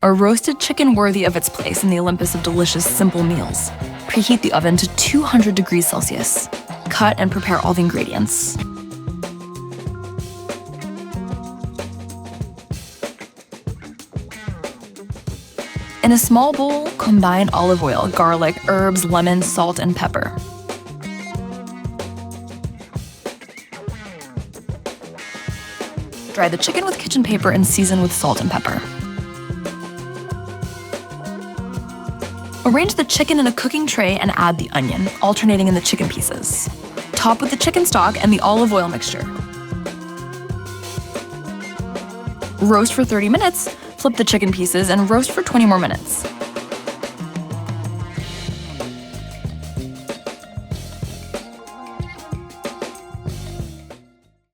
A roasted chicken worthy of its place in the Olympus of delicious, simple meals. Preheat the oven to 200 degrees Celsius. Cut and prepare all the ingredients. In a small bowl, combine olive oil, garlic, herbs, lemon, salt, and pepper. Dry the chicken with kitchen paper and season with salt and pepper. Arrange the chicken in a cooking tray and add the onion, alternating in the chicken pieces. Top with the chicken stock and the olive oil mixture. Roast for 30 minutes, flip the chicken pieces, and roast for 20 more minutes.